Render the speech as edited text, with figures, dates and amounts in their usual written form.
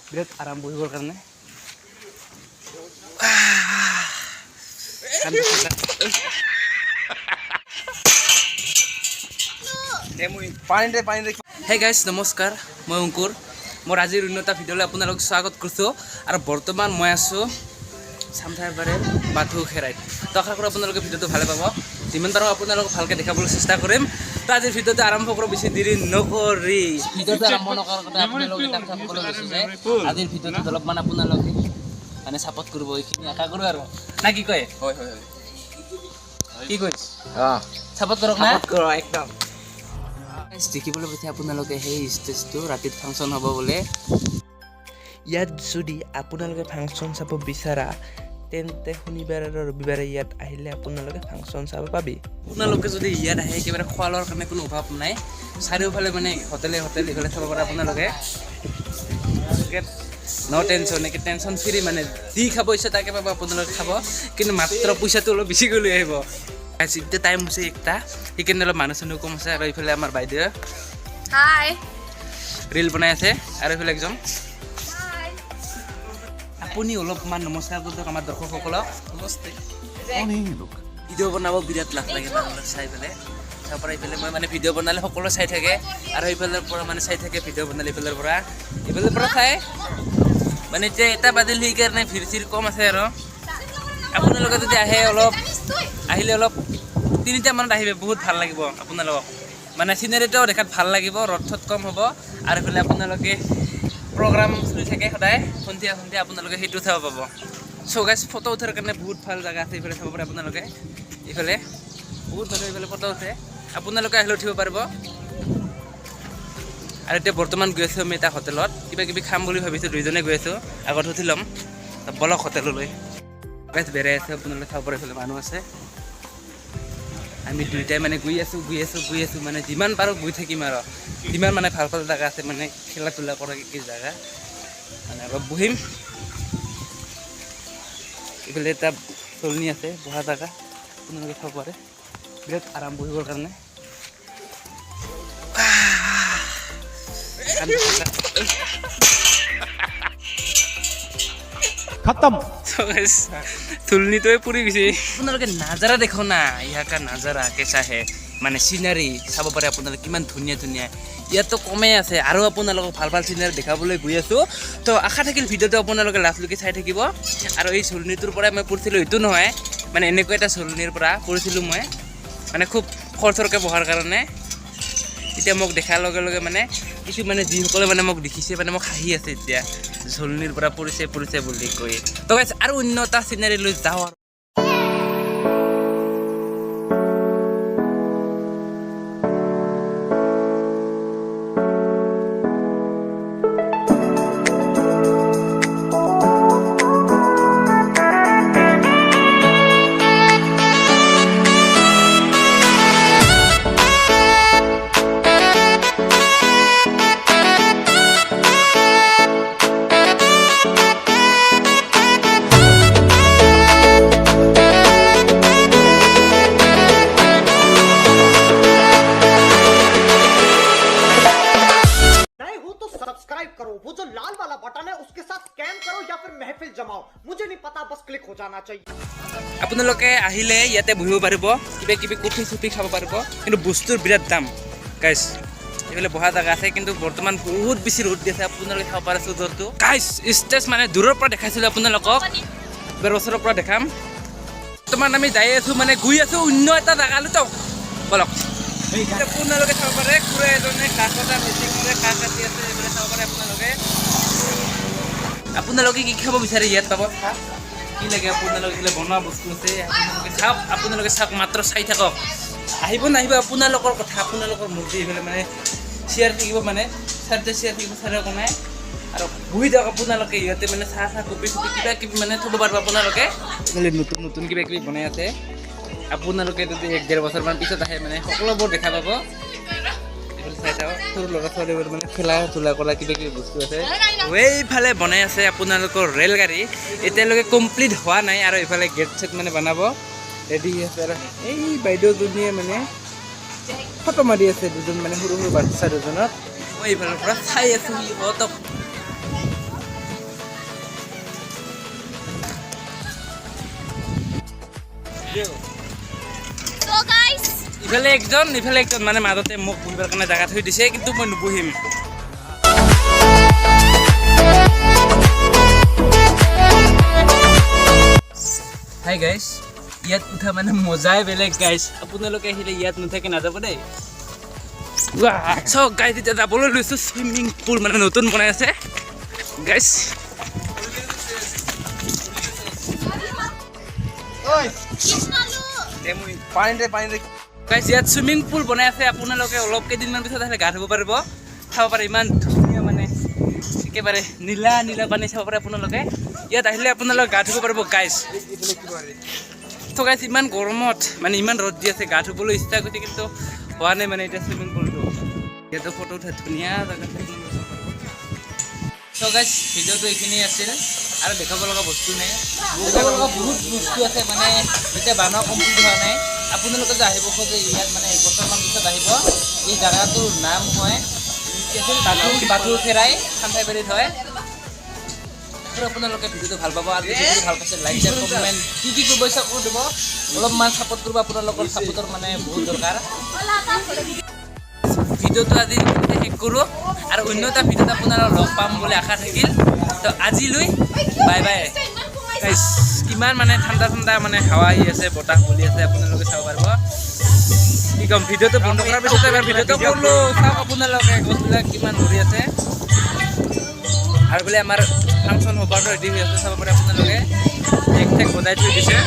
বিৰাট আৰাম বহিবৰ কাৰণে hey guys নমস্কাৰ মই অংকুৰ মোৰ আজিৰ অন্য এটা ভিডিঅ'লৈ আপোনালোকক স্বাগত কৰিছোঁ আৰু বৰ্তমান মই আছোঁ চামথাৰবাৰী বাথৌ খেৰাইত তো আশা কৰোঁ আপোনালোকে ভিডিঅ'টো ভালে পাব যিমান পাৰোঁ আপোনালোকক ভালকৈ দেখাবলৈ চেষ্টা কৰিম তো আজিৰ ভিডিঅ'টো আৰম্ভ কৰোঁ বেছি দেৰি নকৰি ভিডিঅ'টো আৰম্ভ নকৰাৰ কথা আপোনালোকে এটা কথা ক'বলৈ গৈছে যে আজিৰ ভিডিঅ'টোত অলপমান আপোনালোকে মানে ছাপোৰ্ট কৰিব এইখিনি আশা কৰোঁ আৰু না কি কয় হয় হয় হয় কি কৈছে ছাপোৰ্ট কৰক না কৰক একদম দেখিবলৈ পাইছে আপোনালোকে সেই ষ্টেজটো ৰাতিত ফাংচন হ'ব বোলে ইয়াত যদি আপোনালোকে ফাংচন চাব বিচাৰা তেন্তে শনিবাৰ আৰু ৰবিবাৰে ইয়াত আহিলে আপোনালোকে ফাংচন চাব পাবি আপোনালোকে যদি ইয়াত আহে একেবাৰে খোৱা লোৱাৰ কাৰণে কোনো অভাৱ নাই চাৰিওফালে মানে হোটেল এইফালে চাব পাৰে আপোনালোকে ন' টেনশ্যন একে টেনশ্যন ফ্ৰী মানে যি খাব ইচ্ছা তাকে পাব আপোনালোকে খাব কিন্তু মাত্ৰ পইচাটো অলপ বেছিকৈ লৈ আহিব এতিয়া টাইম হৈছে একটা সেইকাৰণে অলপ মানুহ চানুহ কম আছে আৰু এইফালে আমাৰ বাইদেউ হাই ৰিল বনাই আছে আৰু এইফালে একজন আপুনি অলপমান নমস্কাৰ কৰি দিয়ক আমাৰ দৰ্শকসকলক নমস্তে ভিডিঅ' বনাব বিৰাট লাভ লাগে মানুহবিলাক চাই পেলাই তাৰ পৰা এইফালে মই মানে ভিডিঅ' বনালে সকলোৱে চাই থাকে আৰু এইফালৰ পৰা মানে চাই থাকে ভিডিঅ' বনালে এইফালৰ পৰা চাই মানে এতিয়া এটা বাজিল সেইকাৰণে ভিৰ চিৰ কম আছে আৰু আপোনালোকে যদি আহিলে অলপ 3টা মানত আহিব বহুত ভাল লাগিব আপোনালোকক মানে চিনাৰীটোও দেখাত ভাল লাগিব ৰথত কম হ'ব আৰু এইফালে আপোনালোকে প্ৰগ্ৰাম চলি থাকে সদায় সন্ধিয়া আপোনালোকে সেইটো চাব পাব চ' গাইজ ফটো উঠাৰ কাৰণে বহুত ভাল জেগা আছে এইফালে চাব পাৰে আপোনালোকে এইফালে বহুত মানুহ এইফালে ফটো উঠে আপোনালোকে আহিলে উঠিব পাৰিব আৰু এতিয়া বৰ্তমান গৈ আছোঁ আমি এটা হোটেলত কিবা কিবি খাম বুলি ভাবিছোঁ দুইজনে গৈ আছোঁ আগত উঠি ল'ম বলক হোটেললৈ গাইজ বেৰাই আছে আপোনালোকে চাব পাৰে এইফালে মানুহ আছে আমি দুইটাই মানে গৈ আছোঁ মানে যিমান পাৰোঁ গৈ থাকিম আৰু যিমান মানে ভাল জেগা আছে মানে খেলা ধূলা কৰা কি জেগা মানে অলপ বহিম এইফালে এটা চলনি আছে বহা জেগা আপোনালোকে চাব পাৰে বিৰাট আৰাম বহিবৰ কাৰণে खत्म চলনিটোৱে পুৰি গৈছে আপোনালোকে নাজাৰা দেখো না ইয়াৰ নাজাৰা কেঁচা হে মানে চিনাৰী চাব পাৰে আপোনালোকে কিমান ধুনীয়া ইয়াততো কমেই আছে আৰু আপোনালোকক ভাল চিনাৰী দেখাবলৈ গৈ আছোঁ তো আশা থাকিল ভিডিঅ'টো আপোনালোকে লাষ্টলৈকে চাই থাকিব আৰু এই চলনিটোৰ পৰাই মই পৰিছিলোঁ এইটো নহয় মানে এনেকুৱা এটা চলনিৰ পৰা পৰিছিলোঁ মই মানে খুব খৰচৰকৈ বহাৰ কাৰণে এতিয়া মোক দেখাৰ লগে লগে মানে কিছু মানে যিসকলে মানে মোক দেখিছে মানে মোক হাঁহি আছে এতিয়া ঝলনিৰ পৰা পৰিছে বুলি কৈ তো গাইজ আৰু অন্য এটা চিনাৰী লৈ যাওঁ আৰু सब्सक्राइब करो वो जो लाल वाला बटन है उसके साथ स्कैम करो या फिर महफिल जमाओ मुझे नहीं पता बस क्लिक हो जाना चाहिए আপোনালোকে আহিলে ইয়াতে বহিব পাৰিব কিবা কিবি কফি চফি খাব পাৰিব কিন্তু বস্তুৰ বিৰাট দাম গাইজ এইফালে বহা জেগা আছে কিন্তু বৰ্তমান বহুত বেছি ৰ'দ দি আছে আপোনালোকে খাব পাৰে চুদৰটো গাইজ ষ্টেজ মানে দূৰৰ পৰা দেখাইছিলোঁ আপোনালোকক এবাৰ ওচৰৰ পৰা দেখাম বৰ্তমান আমি যাই আছোঁ মানে গৈ আছোঁ অন্য এটা জেগালৈ তো বলক আপোনালোকে চাব পাৰে খুৰা এজনে কাঠ কটা মেচিন কৰে কাঠ কাটি আছে এইবিলাক চাব পাৰে আপোনালোকে কি খাব বিচাৰে ইয়াত পাব কি লাগে আপোনালোকে বনোৱা বস্তু আছে আপোনালোকে চাওক মাত্ৰ চাই থাকক আহিব নাহিব আপোনালোকৰ কথা আপোনালোকৰ মৰ্জি এইফালে মানে শ্বেয়াৰ থাকিব মানে চাৰ্টে শ্বেয়াৰ থাকিব চাৰে একো নাই আৰু বহি যাওক আপোনালোকে ইয়াতে মানে চাহ কপি চপি কিবা কিবি মানে থ'ব পাৰিব আপোনালোকে নতুন কিবা কিবি বনাই আছে আপোনালোকে যদি 1-1.5 বছৰমান পিছত আহে মানে সকলোবোৰ দেখা পাব চাই থাকক সৰু ল'ৰা ছোৱালীবোৰ মানে খেলা ধূলা কৰা কিবা কিবি বস্তু আছে এইফালে বনাই আছে আপোনালোকৰ ৰেলগাড়ী এতিয়ালৈকে কমপ্লিট হোৱা নাই আৰু এইফালে গেট চেট মানে বনাব ৰেডি আছে আৰু এই বাইদেউজনীয়ে মানে ফটো মাৰি আছে দুজন মানে সৰু বাচ্চা দুজনত মই এইফালৰ পৰা চাই আছোঁ সিহঁতক So guys, ইফালে একজন মানে মাজতে মোক বহিবৰ কাৰণে জাগা থৈ দিছে কিন্তু মই নবহিম হাই গাইছ ইয়াত উঠা মানে মজাই বেলেগ গাইছ আপোনালোকে আহিলে ইয়াত নুথাকে নাযাব দেই চাওক গাইছ এতিয়া যাবলৈ লৈছোঁ চুইমিং পুল মানে নতুন বনাই আছে গাইছ গাইছ ইয়াত চুইমিং পুল বনাই আছে আপোনালোকে অলপ কেইদিনমান পিছত আহিলে গা ধুব পাৰিব চাব পাৰে ইমান ধুনীয়া মানে একেবাৰে নীলা নীলা পানী চাব পাৰে আপোনালোকে ইয়াত আহিলে আপোনালোকে গা ধুব পাৰিব গাইছ তো গাইছ ইমান গৰমত মানে ইমান ৰ'দ দি আছে গা ধুবলৈ ইচ্ছা কৰিছে কিন্তু হোৱা নাই মানে এতিয়া চুইমিং পুলটো ইয়াতে ফটো উঠা ধুনীয়া জেগা তো গাইছ ভিডিঅ'টো এইখিনি আছিল আৰু দেখাব লগা বস্তু নাই দেখাব লগা বহুত বস্তু আছে মানে এতিয়া বানোৱা কমপ্লিট হোৱা নাই আপোনালোকে যে আহিব খোজে ইয়াত মানে এবছৰমান পিছত আহিব এই জেগাটোৰ নাম হয় বাথৌ খেৰাই চামথাইবাৰীত হয় আপোনালোকে ভিডিঅ'টো ভাল পাব আৰু ভিডিঅ'টো ভাল পাইছে লাইক শ্বেয়াৰ কমেণ্ট কি কৰিব ইচ্ছা কৰি দিব অলপমান ছাপোৰ্ট কৰিব আপোনালোকৰ ছাপোৰ্টৰ মানে বহুত দৰকাৰ ভিডিঅ'টো আজি শেষ কৰোঁ আৰু অন্য এটা ভিডিঅ'ত আপোনালোকক লগ পাম বুলি আশা থাকিল তো আজিলৈ বাই বাই গাইছ কিমান মানে ঠাণ্ডা ঠাণ্ডা মানে হাৱা আহি আছে বতাহ বলি আছে আপোনালোকে চাব পাৰিব কি ক'ম ভিডিঅ'টো বন্ধ কৰাৰ পিছত এবাৰ ভিডিঅ'টো কৰিলোঁ চাওক আপোনালোকে গছবিলাক কিমান ভৰি আছে আৰু বোলে আমাৰ ফাংচন হ'বাৰটো ৰেডি হৈ আছে চাব পাৰে আপোনালোকে এক ঠেক বজাই থৈ দিছে